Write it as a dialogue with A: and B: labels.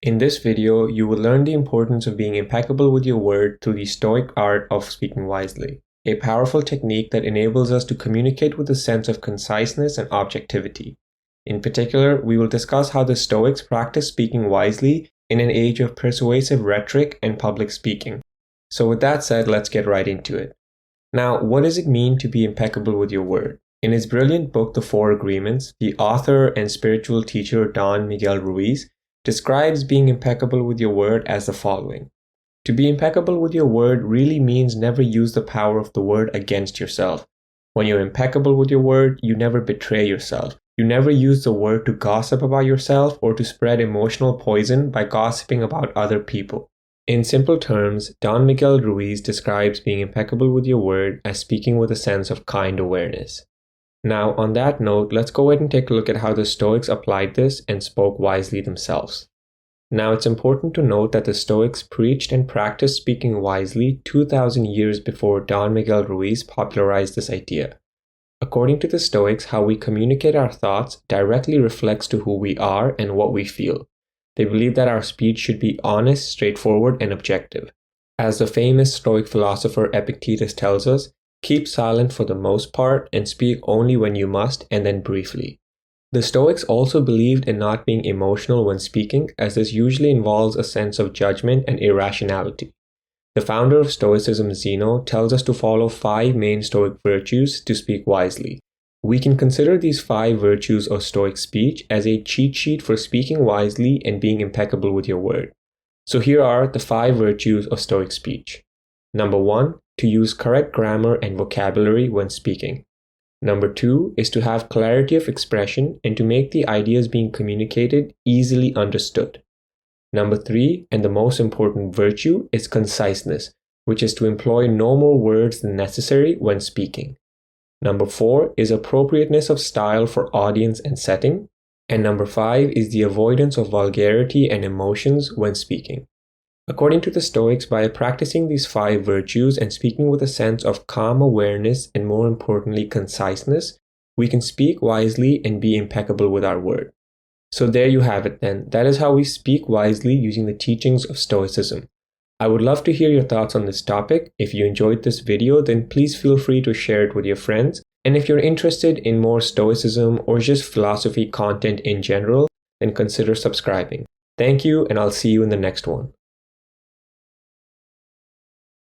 A: In this video, you will learn the importance of being impeccable with your word through the Stoic art of speaking wisely, a powerful technique that enables us to communicate with a sense of conciseness and objectivity. In particular, we will discuss how the Stoics practice speaking wisely in an age of persuasive rhetoric and public speaking. So with that said, let's get right into it. Now, what does it mean to be impeccable with your word? In his brilliant book, The Four Agreements, the author and spiritual teacher Don Miguel Ruiz describes being impeccable with your word as the following. To be impeccable with your word really means never use the power of the word against yourself. When you're impeccable with your word, you never betray yourself. You never use the word to gossip about yourself or to spread emotional poison by gossiping about other people. In simple terms, Don Miguel Ruiz describes being impeccable with your word as speaking with a sense of kind awareness. Now, on that note, let's go ahead and take a look at how the Stoics applied this and spoke wisely themselves. Now, it's important to note that the Stoics preached and practiced speaking wisely 2,000 years before Don Miguel Ruiz popularized this idea. According to the Stoics, how we communicate our thoughts directly reflects to who we are and what we feel. They believe that our speech should be honest, straightforward, and objective. As the famous Stoic philosopher Epictetus tells us, keep silent for the most part and speak only when you must and then briefly. The Stoics also believed in not being emotional when speaking, as this usually involves a sense of judgment and irrationality. The founder of Stoicism, Zeno, tells us to follow 5 main Stoic virtues to speak wisely. We can consider these 5 virtues of Stoic speech as a cheat sheet for speaking wisely and being impeccable with your word. So here are the 5 virtues of Stoic speech. Number 1, to use correct grammar and vocabulary when speaking. Number 2 is to have clarity of expression and to make the ideas being communicated easily understood. Number 3, and the most important virtue, is conciseness, which is to employ no more words than necessary when speaking. Number 4 is appropriateness of style for audience and setting. And number 5 is the avoidance of vulgarity and emotions when speaking. According to the Stoics, by practicing these 5 virtues and speaking with a sense of calm awareness and more importantly conciseness, we can speak wisely and be impeccable with our word. So there you have it then. That is how we speak wisely using the teachings of Stoicism. I would love to hear your thoughts on this topic. If you enjoyed this video, then please feel free to share it with your friends. And if you're interested in more Stoicism or just philosophy content in general, then consider subscribing. Thank you, and I'll see you in the next one.